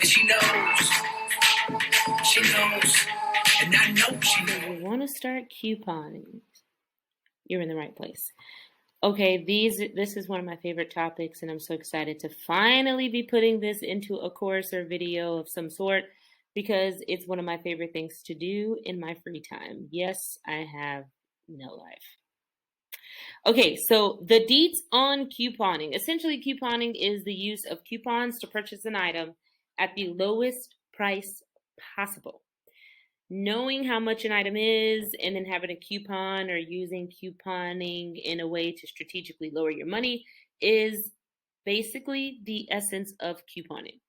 She knows, and I know she knows. If you want to start couponing, you're in the right place. Okay, this is one of my favorite topics, and I'm so excited to finally be putting this into a course or video of some sort because it's one of my favorite things to do in my free time. Yes, I have no life. Okay, so the deets on couponing. Essentially, couponing is the use of coupons to purchase an item at the lowest price possible. Knowing how much an item is and then having a coupon or using couponing in a way to strategically lower your money is basically the essence of couponing.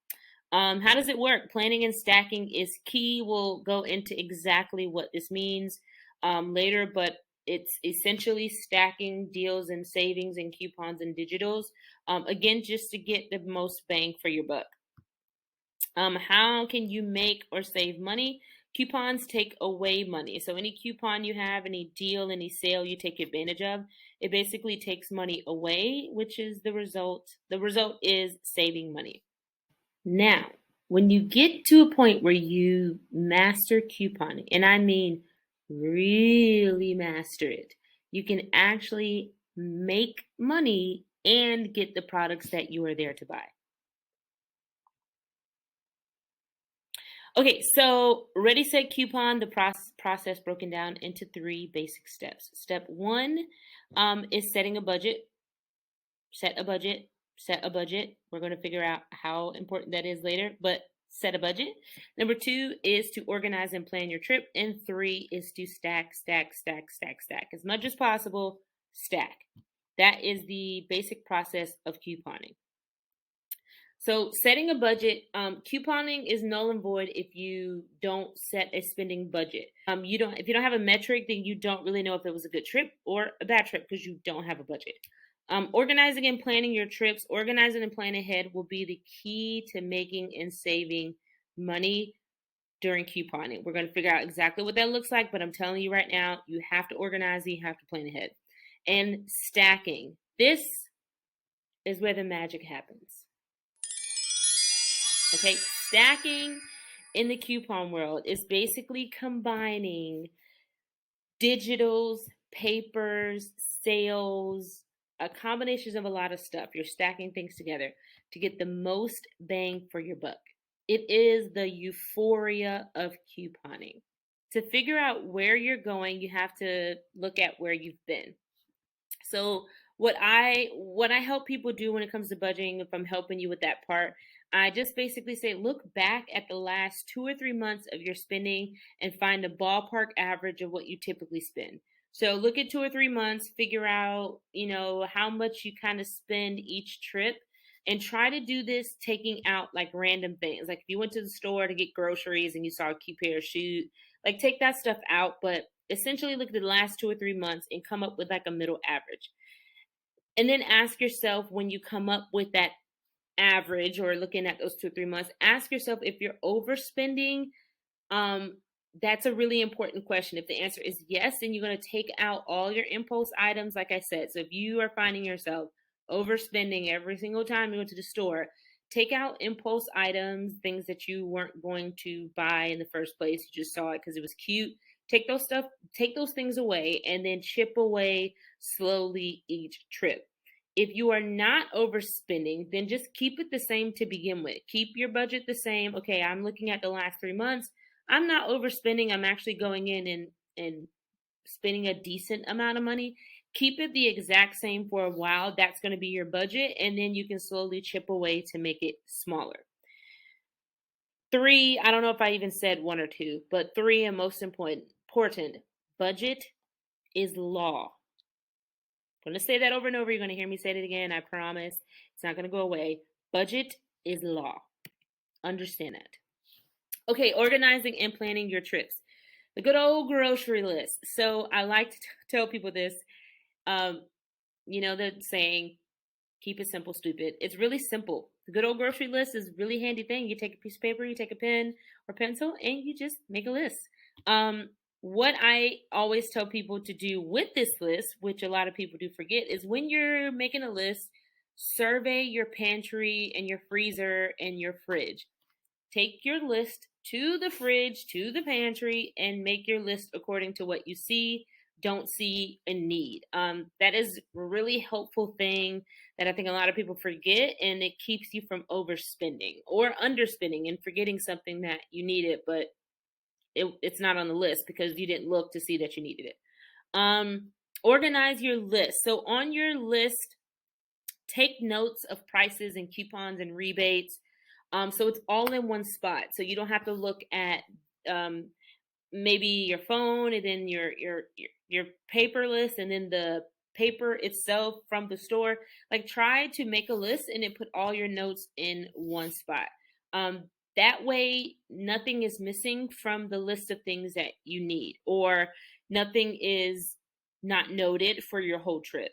How does it work? Planning and stacking is key. We'll go into exactly what this means later, but it's essentially stacking deals and savings and coupons and digitals. Again, just to get the most bang for your buck. How can you make or save money? Coupons take away money. So any coupon you have, any deal, any sale you take advantage of, it basically takes money away, which is the result. The result is saving money. Now, when you get to a point where you master couponing, and I mean really master it, you can actually make money and get the products that you are there to buy. Okay, so Ready, Set, Coupon, the process broken down into 3 basic steps. Step 1 is setting a budget. Set a budget. Set a budget. We're going to figure out how important that is later, but set a budget. Number 2 is to organize and plan your trip. And 3 is to stack. As much as possible, stack. That is the basic process of couponing. So setting a budget, couponing is null and void if you don't set a spending budget. If you don't have a metric, then you don't really know if it was a good trip or a bad trip because you don't have a budget. Organizing and planning your trips, organizing and planning ahead will be the key to making and saving money during couponing. We're going to figure out exactly what that looks like, but I'm telling you right now, you have to organize and you have to plan ahead. And stacking. This is where the magic happens. Okay, stacking in the coupon world is basically combining digitals, papers, sales, a combination of a lot of stuff. You're stacking things together to get the most bang for your buck. It is the euphoria of couponing. To figure out where you're going, you have to look at where you've been. So what I help people do when it comes to budgeting, if I'm helping you with that part, I just basically say look back at the last 2 or 3 months of your spending and find a ballpark average of what you typically spend. So look at 2 or 3 months, figure out, how much you kind of spend each trip and try to do this taking out like random things. Like if you went to the store to get groceries and you saw a cute pair of shoes, like take that stuff out, but essentially look at the last 2 or 3 months and come up with like a middle average. And then ask yourself when you come up with that average or looking at those 2 or 3 months, ask yourself if you're overspending. That's a really important question. If the answer is yes, then you're going to take out all your impulse items, like I said. So if you are finding yourself overspending every single time you go to the store, take out impulse items, things that you weren't going to buy in the first place. You just saw it because it was cute. Take those things away and then chip away slowly each trip. If you are not overspending, then just keep it the same to begin with. Keep your budget the same. Okay, I'm looking at the last 3 months. I'm not overspending. I'm actually going in and spending a decent amount of money. Keep it the exact same for a while. That's going to be your budget. And then you can slowly chip away to make it smaller. 3, I don't know if I even said 1 or 2, but 3 and most important, budget is law. I'm going to say that over and over. You're going to hear me say it again. I promise. It's not going to go away. Budget is law. Understand that. Okay, organizing and planning your trips. The good old grocery list. So I like to tell people this. The saying, keep it simple, stupid. It's really simple. The good old grocery list is a really handy thing. You take a piece of paper, you take a pen or pencil, and you just make a list. What I always tell people to do with this list, which a lot of people do forget, is when you're making a list, survey your pantry and your freezer and your fridge. take your list to the fridge, to the pantry, and make your list according to what you see, don't see, and need. That is a really helpful thing that I think a lot of people forget, and it keeps you from overspending or underspending and forgetting something that you needed, but it's not on the list because you didn't look to see that you needed it. Organize your list. So on your list, take notes of prices and coupons and rebates. So it's all in one spot. So you don't have to look at um, maybe your phone and then your paper list and then the paper itself from the store. Like try to make a list and then put all your notes in one spot. That way nothing is missing from the list of things that you need, or nothing is not noted for your whole trip.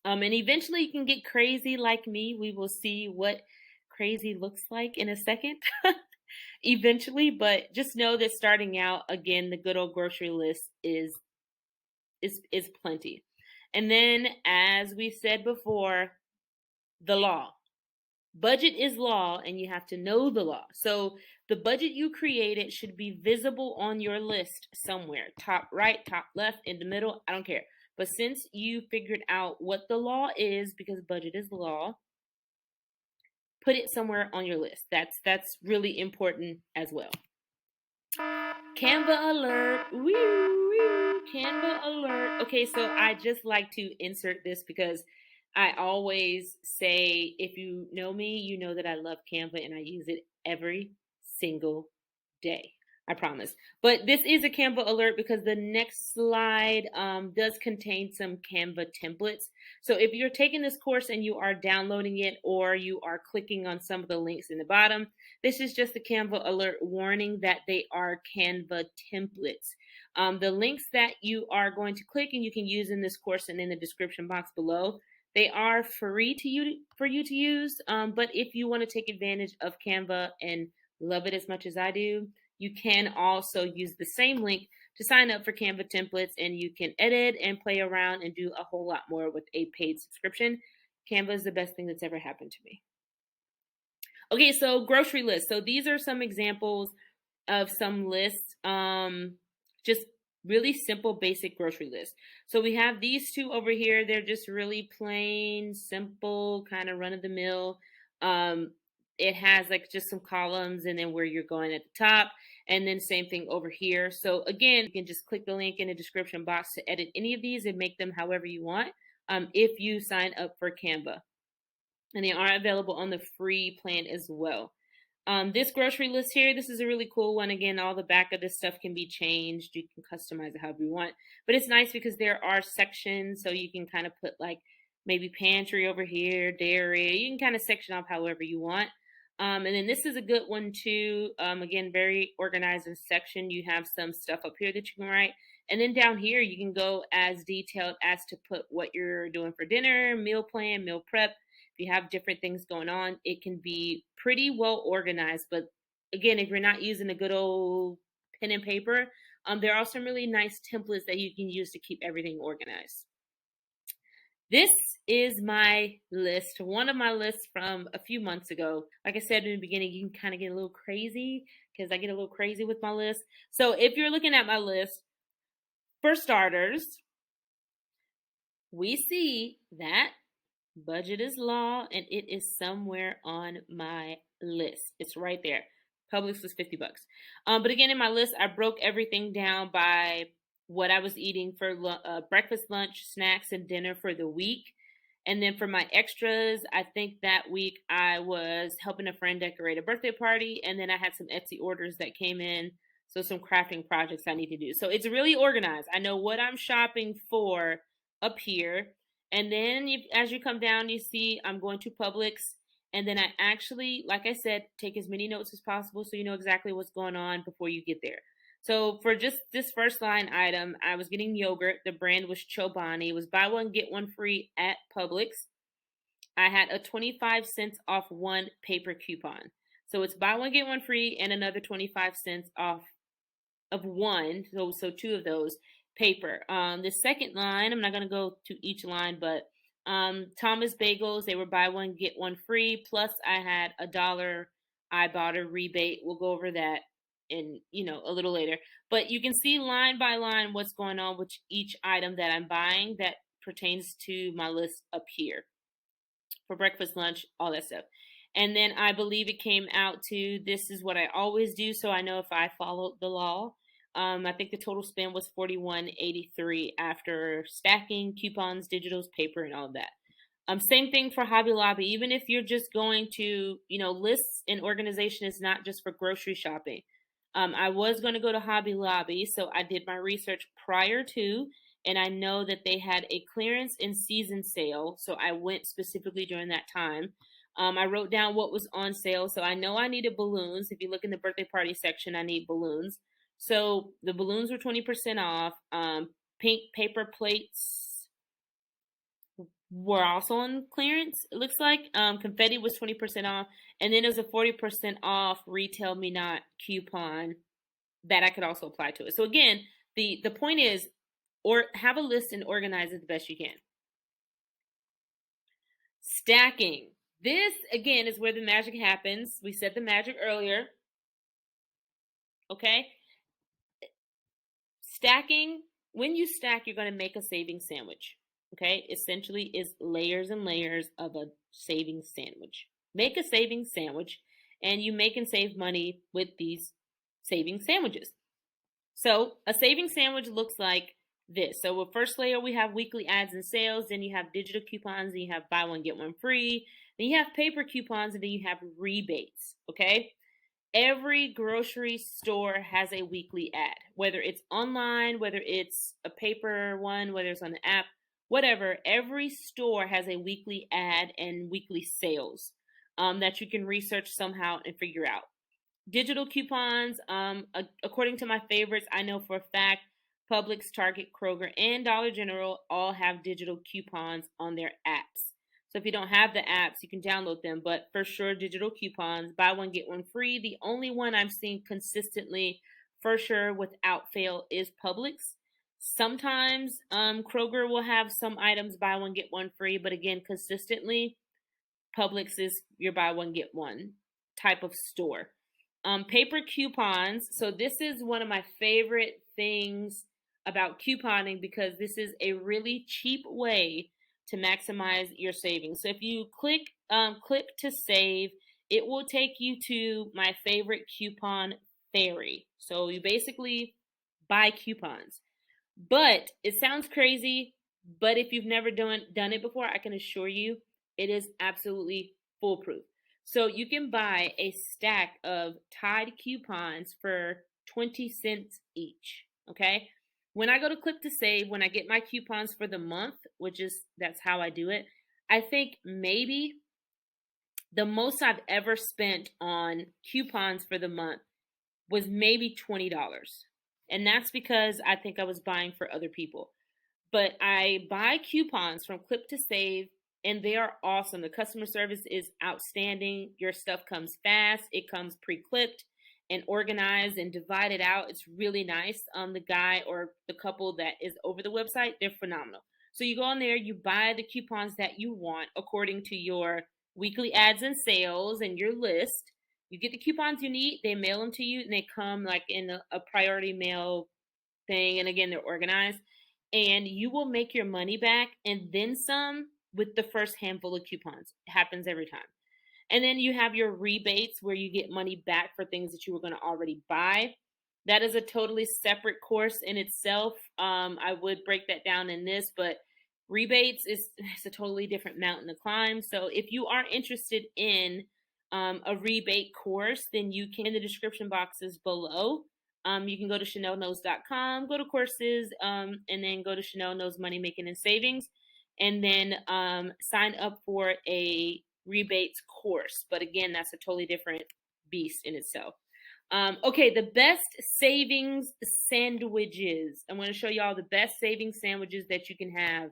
And eventually you can get crazy like me. We will see what crazy looks like in a second. Eventually, but just know that starting out, again, the good old grocery list is plenty. And then, as we said before, the law. Budget is law, and you have to know the law. So the budget you created should be visible on your list somewhere. Top right, top left, in the middle, I don't care. But since you figured out what the law is, because budget is law, put it somewhere on your list. That's really important as well. Canva Alert. Woo, woo. Canva Alert. Okay, so I just like to insert this because I always say, if you know me, you know that I love Canva and I use it every single day. I promise. But this is a Canva alert because the next slide does contain some Canva templates. So if you're taking this course and you are downloading it or you are clicking on some of the links in the bottom, this is just a Canva alert warning that they are Canva templates. The links that you are going to click and you can use in this course and in the description box below, they are free for you to use. But if you want to take advantage of Canva and love it as much as I do, you can also use the same link to sign up for Canva templates, and you can edit and play around and do a whole lot more with a paid subscription. Canva is the best thing that's ever happened to me. Okay, so grocery list. So these are some examples of some lists. Just really simple, basic grocery lists. So we have these two over here. They're just really plain, simple, kind of run of the mill. It has like just some columns and then where you're going at the top, and then same thing over here. So again, you can just click the link in the description box to edit any of these and make them however you want if you sign up for Canva. And they are available on the free plan as well. This grocery list here, this is a really cool one. Again, all the back of this stuff can be changed. You can customize it however you want. But it's nice because there are sections, so you can kind of put like maybe pantry over here, dairy. You can kind of section off however you want. And then this is a good one too. Again, very organized and section. You have some stuff up here that you can write. And then down here, you can go as detailed as to put what you're doing for dinner, meal plan, meal prep. If you have different things going on, it can be pretty well organized. But again, if you're not using a good old pen and paper, there are some really nice templates that you can use to keep everything organized. This is my list, one of my lists from a few months ago. Like I said in the beginning, you can kind of get a little crazy because I get a little crazy with my list. So if you're looking at my list, for starters, we see that budget is law and it is somewhere on my list. It's right there. Publix was $50. But again, in my list, I broke everything down by what I was eating for breakfast, lunch, snacks, and dinner for the week. And then for my extras, I think that week I was helping a friend decorate a birthday party. And then I had some Etsy orders that came in. So some crafting projects I need to do. So it's really organized. I know what I'm shopping for up here. And then as you come down, you see I'm going to Publix. And then I actually, like I said, take as many notes as possible so you know exactly what's going on before you get there. So for just this first line item, I was getting yogurt. The brand was Chobani. It was buy one, get one free at Publix. I had a 25 cents off one paper coupon. So it's buy one, get one free and another 25 cents off of one. So two of those paper. The second line, I'm not going to go to each line, but Thomas Bagels, they were buy one, get one free. Plus I had $1 I bought a rebate. We'll go over that in, a little later. But you can see line by line what's going on with each item that I'm buying that pertains to my list up here for breakfast, lunch, all that stuff. And then I believe it came out to this is what I always do, so I know if I followed the law. I think the total spend was $41.83 after stacking, coupons, digitals, paper, and all of that. Same thing for Hobby Lobby. Even if you're just going to, lists and organization is not just for grocery shopping. I was going to go to Hobby Lobby, so I did my research prior to, and I know that they had a clearance and season sale, so I went specifically during that time. I wrote down what was on sale, so I know I needed balloons. If you look in the birthday party section, I need balloons. So the balloons were 20% off. Pink paper plates were also on clearance, it looks like. Confetti was 20% off. And then there was a 40% off retail me not coupon that I could also apply to it. So again, the point is, or have a list and organize it the best you can. Stacking. This, again, is where the magic happens. We said the magic earlier. Okay? Stacking, when you stack, you're going to make a saving sandwich. Okay? Essentially is layers and layers of a saving sandwich. Make a saving sandwich, and you make and save money with these saving sandwiches. So a saving sandwich looks like this. So with first layer, we have weekly ads and sales. Then you have digital coupons. Then you have buy one, get one free. Then you have paper coupons. And then you have rebates. Okay? Every grocery store has a weekly ad, whether it's online, whether it's a paper one, whether it's on the app, whatever. Every store has a weekly ad and weekly sales that you can research somehow and figure out. Digital coupons, according to my favorites, I know for a fact Publix, Target, Kroger, and Dollar General all have digital coupons on their apps. So if you don't have the apps, you can download them. But for sure, digital coupons, buy one, get one free. The only one I've seen consistently, for sure, without fail, is Publix. Sometimes Kroger will have some items, buy one, get one free. But again, consistently, Publix is your buy one, get one type of store. Paper coupons. So this is one of my favorite things about couponing because this is a really cheap way to maximize your savings. So if you click to save, it will take you to my favorite coupon fairy. So you basically buy coupons. But it sounds crazy, but if you've never done it before, I can assure you it is absolutely foolproof. So you can buy a stack of Tide coupons for 20 cents each, okay? When I go to click to save, when I get my coupons for the month, that's how I do it, I think maybe the most I've ever spent on coupons for the month was maybe $20. And that's because I think I was buying for other people. But I buy coupons from Clip to Save, and they are awesome. The customer service is outstanding. Your stuff comes fast. It comes pre-clipped and organized and divided out. It's really nice. The guy or the couple that is over the website, they're phenomenal. So you go on there, you buy the coupons that you want according to your weekly ads and sales and your list. You get the coupons you need. They mail them to you, and they come like in a priority mail thing. And again, they're organized. And you will make your money back and then some with the first handful of coupons. It happens every time. And then you have your rebates where you get money back for things that you were going to already buy. That is a totally separate course in itself. I would break that down in this, but rebates is a totally different mountain to climb. So if you are interested in a rebate course, then you can in the description boxes below. You can go to ChanelKnows.com, go to courses, and then go to Chanel Knows Money Making and Savings, and then sign up for a rebates course. But again, that's a totally different beast in itself. Okay, the best savings sandwiches. I'm going to show y'all the best savings sandwiches that you can have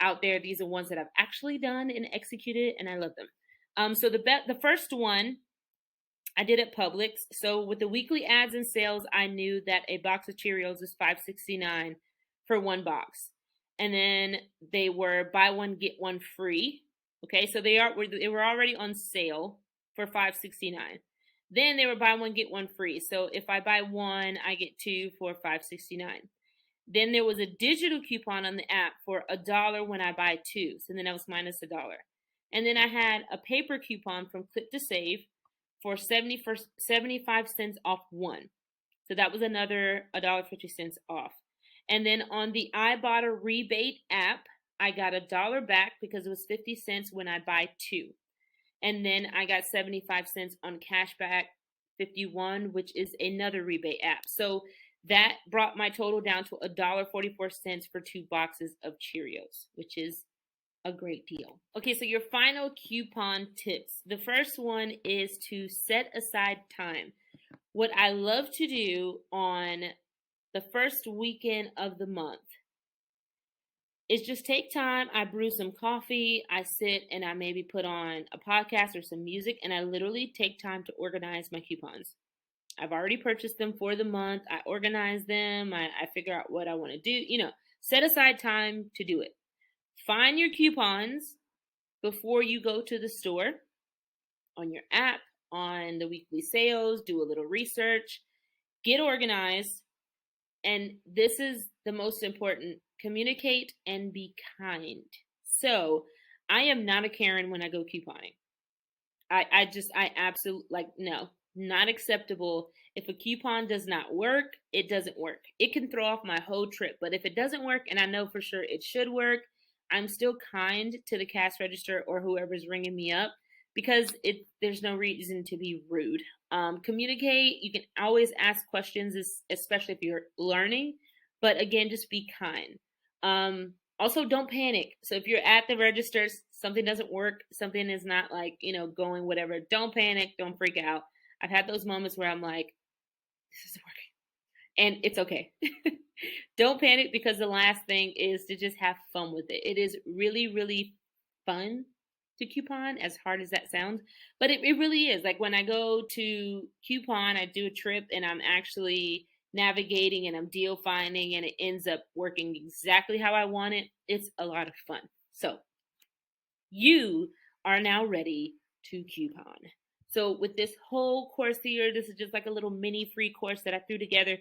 out there. These are ones that I've actually done and executed, and I love them. So the first one I did at Publix. So with the weekly ads and sales, I knew that a box of Cheerios is $5.69 for one box. And then they were buy one, get one free. Okay, so they were already on sale for $5.69. Then they were buy one get one free. So if I buy one, I get two for $5.69. Then there was a digital coupon on the app for $1 when I buy two. So then that was minus $1. And then I had a paper coupon from Click to Save for 75 cents off one. So that was another $1.50 off. And then on the iBought rebate app, I got $1 back because it was 50 cents when I buy two. And then I got 75 cents on Cashback 51, which is another rebate app. So that brought my total down to $1.44 for 2 boxes of Cheerios, which is a great deal. Okay, so your final coupon tips. The first one is to set aside time. What I love to do on the first weekend of the month is just take time. I brew some coffee, I sit and I maybe put on a podcast or some music, and I literally take time to organize my coupons. I've already purchased them for the month. I organize them. I figure out what I want to do. Set aside time to do it. Find your coupons before you go to the store on your app, on the weekly sales, do a little research, get organized. And this is the most important: communicate and be kind. So I am not a Karen when I go couponing. I absolutely, no, not acceptable. If a coupon does not work, it doesn't work. It can throw off my whole trip. But if it doesn't work, and I know for sure it should work, I'm still kind to the cash register or whoever's ringing me up, because there's no reason to be rude. Communicate. You can always ask questions, especially if you're learning. But again, just be kind. Also, don't panic. So if you're at the register, something doesn't work, something is not going whatever, don't panic, don't freak out. I've had those moments where I'm like, this isn't working. And it's okay. Don't panic, because the last thing is to just have fun with it. It is really, really fun to coupon, as hard as that sounds. But it really is. Like when I go to coupon, I do a trip and I'm actually navigating and I'm deal finding and it ends up working exactly how I want it. It's a lot of fun. So you are now ready to coupon. So with this whole course here, this is just like a little mini free course that I threw together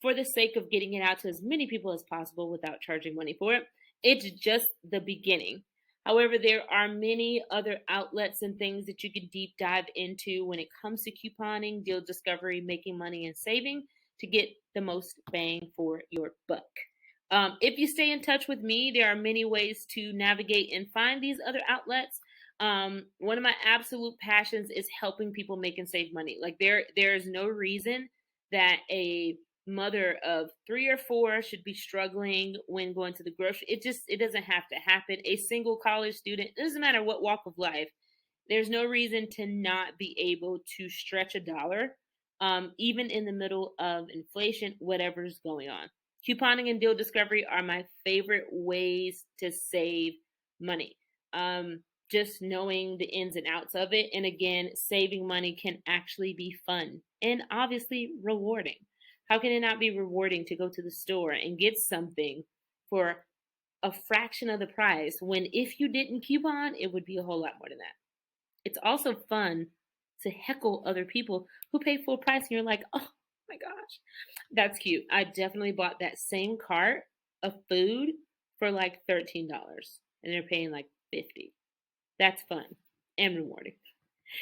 for the sake of getting it out to as many people as possible without charging money for it. It's just the beginning. However, there are many other outlets and things that you can deep dive into when it comes to couponing, deal discovery, making money, and saving to get the most bang for your buck. If you stay in touch with me, there are many ways to navigate and find these other outlets. One of my absolute passions is helping people make and save money. Like there is no reason that a mother of 3 or 4 should be struggling when going to the grocery. It doesn't have to happen. A single college student, it doesn't matter what walk of life, there's no reason to not be able to stretch a dollar, even in the middle of inflation, whatever's going on. Couponing and deal discovery are my favorite ways to save money. Just knowing the ins and outs of it. And again, saving money can actually be fun and obviously rewarding. How can it not be rewarding to go to the store and get something for a fraction of the price when if you didn't coupon, it would be a whole lot more than that? It's also fun to heckle other people who pay full price and you're like, oh my gosh, that's cute. I definitely bought that same cart of food for like $13 and they're paying like $50. That's fun and rewarding.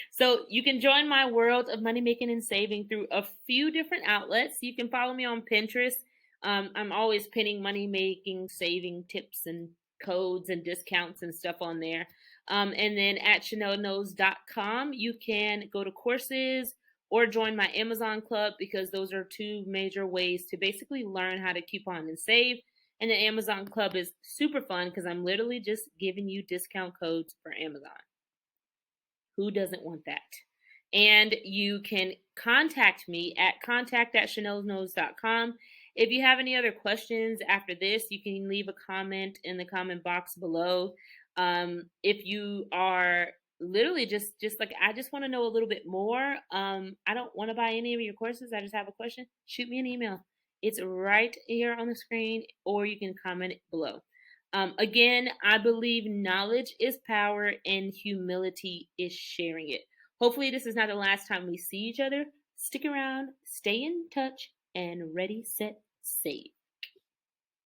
So you can join my world of money making and saving through a few different outlets. You can follow me on Pinterest. I'm always pinning money making, saving tips and codes and discounts and stuff on there. And then at ChanelKnows.com, you can go to courses or join my Amazon club, because those are 2 major ways to basically learn how to coupon and save. And the Amazon club is super fun because I'm literally just giving you discount codes for Amazon. Who doesn't want that? And you can contact me at contact@chanelknows.com. If you have any other questions after this, you can leave a comment in the comment box below. If you are literally just like, I just want to know a little bit more, I don't want to buy any of your courses, I just have a question, shoot me an email. It's right here on the screen, or you can comment below. Again, I believe knowledge is power and humility is sharing it. Hopefully, this is not the last time we see each other. Stick around, stay in touch, and ready, set, save.